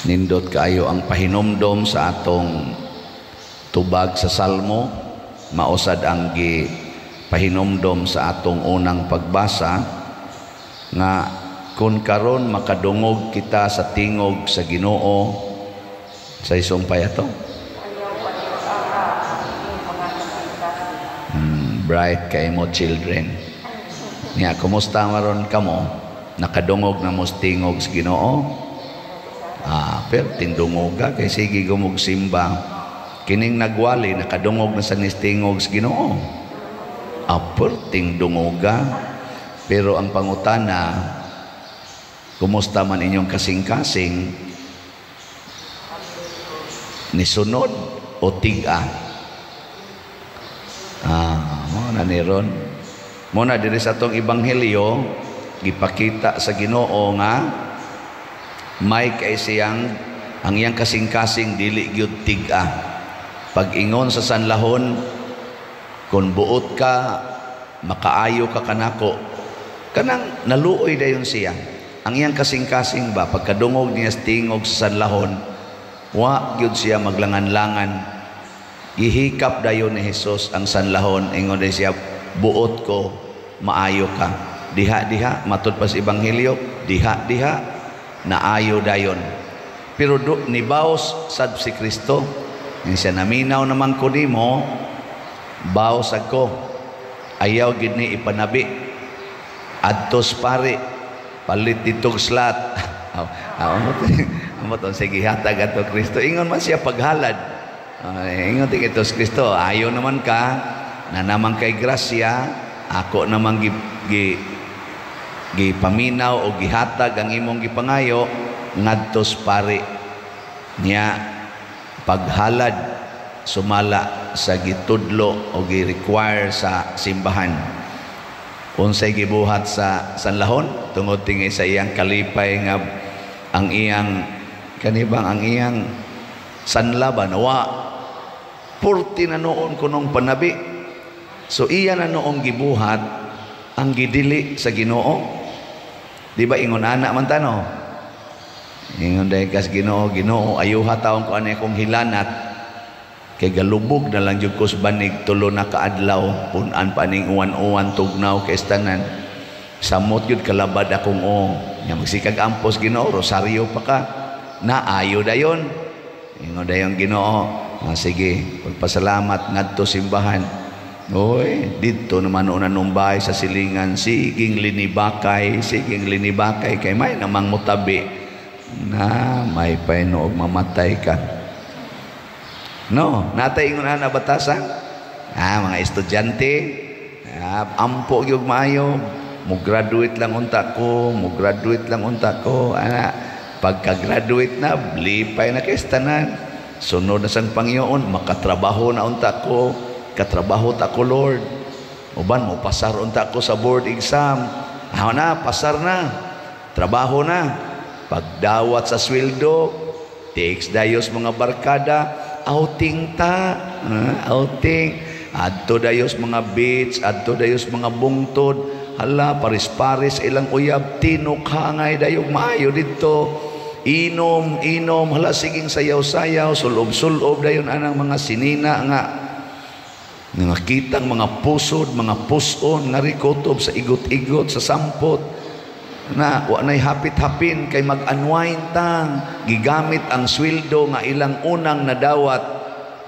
Nindot kaayo ang pahinumdom sa atong tubag sa salmo, mausad ang pahinumdom sa atong unang pagbasa nga kun karon makadungog kita sa tingog sa Ginoo sa isong payato. Bright kay mo children. Nya kumusta maron kamo? Nakadungog na mo tingog sa Ginoo? Pero tindungog ka kay sige gumug simba. Kining nagwali nakadungog na sa nistingog sa Ginoo. Apor tindungog ka. Pero ang pangutana, kumusta man inyong kasing-kasing? Nisunod o tiga? Muna ni ron. Muna diri sa atong ebanghelyo gipakita sa Ginoo nga may kay siyang ang iyang kasing-kasing dili gyud tiga. Pag-ingon sa sanlahon, kung buot ka, makaayo ka kanako. Kanang naluoy dayon siya. Ang iyang kasing-kasing ba, pagkadungog niya tingog sa sanlahon, wa gyud siya maglangan-langan. Ihikap dayon ni Hesus ang sanlahon, ingon day siya, buot ko, maayo ka. Diha-diha, matud pa sa ebanghelyo, diha-diha, naayo dayon. Pero nibaos sad si Kristo. Siya naminaw naman ko nimo, baos ako. Ayaw gid ni ipanabi. Adtos pare, palit ditog slat. Amo to sige hatag ato Kristo. Ingon man siya paghalad. Ingon ti ito Kristo, ayaw naman ka na naman kay grasya, ako naman gipaminaw o gihatag ang imong gipangayo ngadtos pare niya paghalad sumala sa gitudlo o gi-require sa simbahan. Unsay gibuhat sa sanlahon tungod tingay sa iyang kalipay nga ang iyang kanibang ang iyang sanlaban wa purti na noon kunong panabi. So iya na noong gibuhat ang gidili sa Ginoo. Di ba ingon anak man tano? Ingon dahil kas Ginoo, Ginoo, ayuha taong ko anay kong hilanat. Kay galubog na lang yung kusbanig tulo na kaadlaw. Punan pa ning uwan-uwan tugnaw kay istanan. Samot yun kalabad akong Nga magsikag ampos Ginoo, rosaryo pa ka. Naayo dayon. Ingon dayon Ginoo. Sige, pagpasalamat ngadto simbahan. Oy, dito naman una numbay sa silingan, siging linibakay kay may namang mutabi na may paino og mamatay ka. No, natay ingon na batasan. Mga estudyante, ampo gyud maayo, mo graduate lang unta ko. Ana, pagka-graduate na, blipay na kay tanan. Sunod na sang Panginoon, makatrabaho na unta ko. Katrabaho ta ko Lord. Uban mo pasar unta ko sa board exam. Na, pasar na. Trabaho na. Pagdawat sa sweldo, takes dayos mga barkada, outing ta. Outing. Adto dayos mga beach, adto dayos mga bungtod. Hala, paris-paris ilang uyab, tinukhangay dayog maayo dito. Inom, hala siging sayaw-sayaw, sulob-sulob dayon anang mga sinina nga kitang mga pusod, mga puson, narikotob sa igot-igot, sa sampot, na wanay hapit-hapin kay mag-unwind tang, gigamit ang sweldo nga ilang unang nadawat,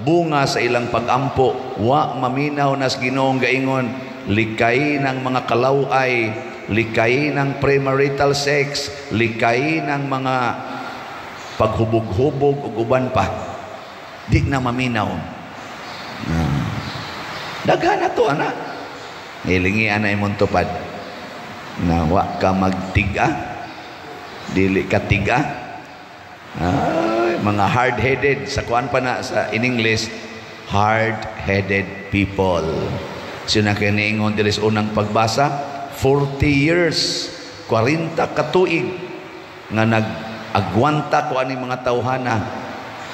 bunga sa ilang pag-ampo, wa maminaw nas Ginoong gaingon, likay ng mga kalaway, likay ng premarital sex, likay ng mga paghubog-hubog ug uban pa. Di na maminaw. Daghan na to, anak. Ilingi anay mong tupad. Na wa ka magtiga. Dili ka tiga. Mga hard-headed. Sa kuan pa na sa in English, hard-headed people. So nakiniingon diri sa unang pagbasa, 40 years, 40 katuig nga nag-agwanta ko ani mga tawhana.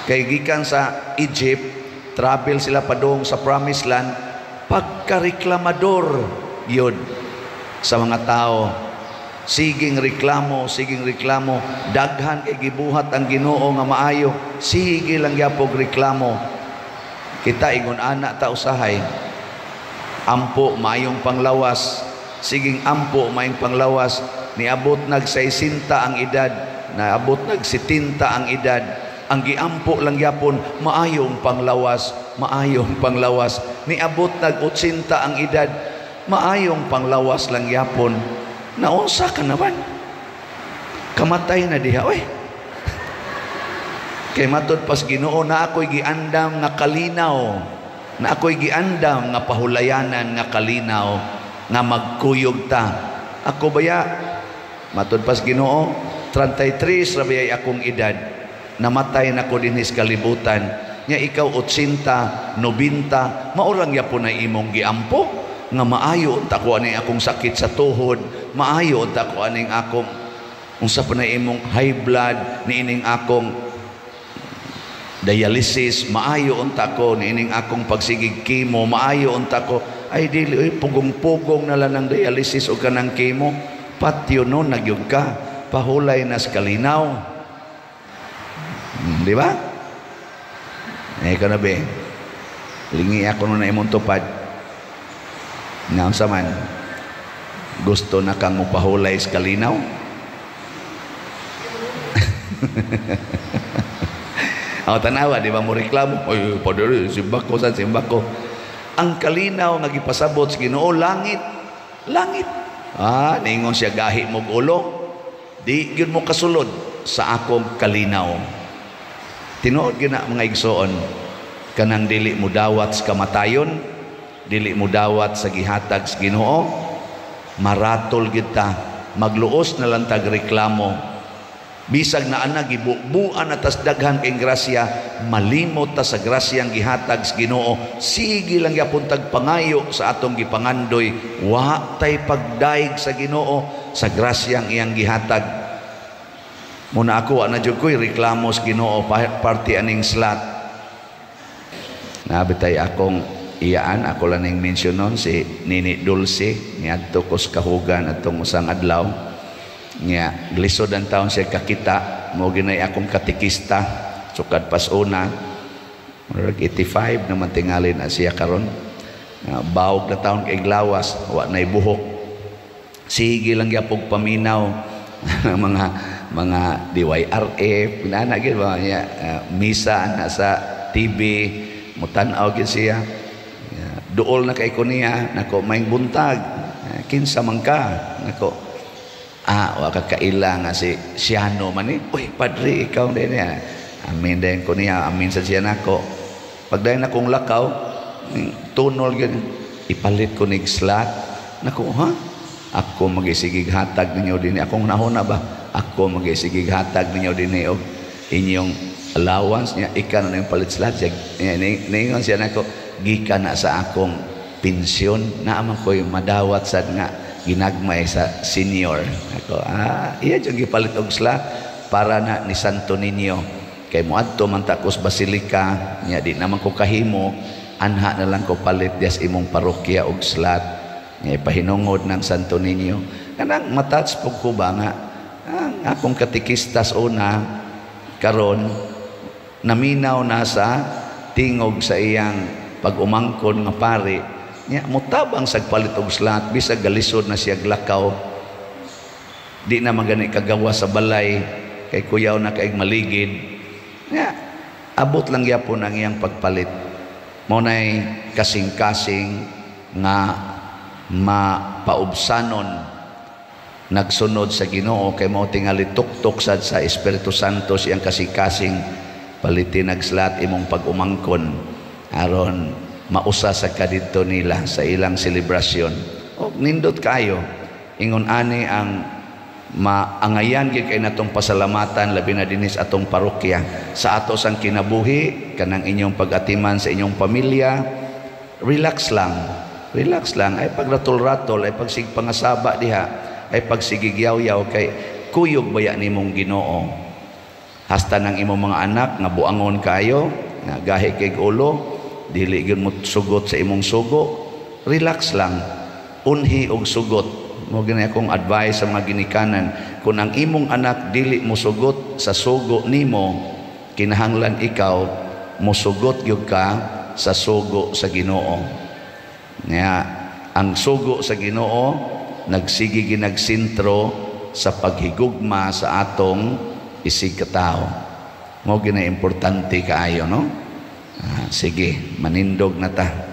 Kay gikan sa Egypt, travel sila padung sa Promised Land, pagkareklamador yun sa mga tao. Siging reklamo, daghan kay gibuhat ang Ginoo nga maayo, sige lang gyapon reklamo. Kita ingon ana ta usahay, ampo maayong panglawas, siging ampo maayong panglawas, niabot nag 60 ang edad, naabot nag 70 ang edad, ang giampo lang gyapon maayong panglawas, niabot nag 80 ang edad, maayong panglawas lang gyapon. Naunsa ka naman, kamatay na diha oy. Kay matod pas Ginoo, na ako'y giandam nga kalinaw, na ako'y giandam nga pahulayanan nga kalinaw, nga magkuyog ta. Ako baya, matod pas Ginoo, 33 rabiyay akong edad, namatay na ko dinis kalibutan, nya ikaw 80, 90, maurang yapon na imong giampo, nga maayo unta ko aning akong sakit sa tuhod, maayo unta ko aning akong unsa pa na imong high blood, niining akong dialysis, maayo unta ko, niining akong pagsigig chemo, maayo unta ko. Ay dili, pugong-pugong na lang ng dialysis o kanang chemo, patyo no, nagyog ka, pahulay na sa kalinaw. Di ba? Ikaw na be, lingi ako nun na imong tupad. Ngayon sa man, gusto na kang mupahulay sa kalinaw? Ako tanawa, di ba mo reklamo? Ay, padari, simbako sa simbako. Ang kalinaw nga gipasabot sa Ginoo, langit. Ningon siya gahi mong ulo. Di yun mo kasulod sa akong kalinaw. Tinuod gina mga igsoon, kanang dili mo dawat sa kamatayon, dili mo dawat sa gihatag sa Ginoo, maratol kita, magluos na lang tag reklamo. Bisag na ana gibubuan atas daghan kay grasya, malimot ta sa grasyang gihatag sa Ginoo. Sige lang gyapon tag pangayo sa atong gipangandoy, wa tay pagdaig sa Ginoo sa grasyang iyang gihatag. Muna ako ana jud ko'y reklamo sa Ginoo party aning slot. Nabitay akong iyaan, ako lang ning mensyonon si Nini Dulce niadto ko sa kahugan atong usang adlaw. Nga glisod ang taon siya kakita, mo ginay akong katikista sukad pas una 85 naman tingali na siya karon. Bawog na taon kay glawas, wa nay buhok, sige lang gyapon paminaw mga DYRF pinanagid ba niya, misa na sa TV mutan-aw gid siya. Duol na kay ko niya, nako maing buntag, kinsa man ka, nako wa kakaila nga si Siano man ni, uy padre ikaw din niya, amin din ko niya, amin sa siya nako. Pagdayon akong lakaw, tunol yun, ipalit ko nig slot, nako ha, ako magisigig hatag ninyo din, akong nahuna ba, ako magisigig hatag ninyo din o inyong allowance niya, ika na yung palit slot siya, ningon siya nako, gika na sa akong pensyon, naaman ko'y madawat sad nga ginagmay sa senior. Ako, iya yung gipalit og slot para na ni Santo Niño. Kay muadto man takos Basilica, nya di naman ko kahimo, anha na lang ko palit dias imong parokya og slot. Nya ipahinungod ng Santo Niño. Kanang matats pug ko ba nga ang akong katikistas una karon naminaw na sa tingog sa iyang pag-umangkon nga pari. Nya mutabang sagpalit og slot bisag galisod na siya glakaw, di na magani kagawa sa balay kay kuyaw na kay maligid. Nya abot lang gyapon ang iyang pagpalit. Mao nay kasing-kasing nga mapaubsanon nagsunod sa Ginoo, kay mao tingali tuktok sad sa Espiritu Santo siyang kasing-kasing palitin nag slot imong pag-umangkon aron mausa sa kadito nila sa ilang selebrasyon. O nindot kayo, ingon ani ang maangayan gid kay natong pasalamatan labi na dinis atong parokya sa ato sang kinabuhi kanang inyong pag-atiman sa inyong pamilya. Relax lang ay pagratol-ratol, ay pagsig pangasaba diha, ay pagsigigyaw-yaw kay kuyog baya nimong Ginoo. Hasta nang imong mga anak nga buangon kayo nga gahi kay ulo, dili gyud mo sugot sa imong sugo, relax lang, unhi og sugot Mo gani akong advice sa mga ginikanan, kung ang imong anak dili musugot sa sugo nimo, kinahanglan ikaw musugot gyud ka sa sugo sa Ginoo. Nga ang sugo sa Ginoo nagsigi ginagsentro sa paghigugma sa atong isig katao. Mo gina importante kaayo, no? Sige, manindog na ta.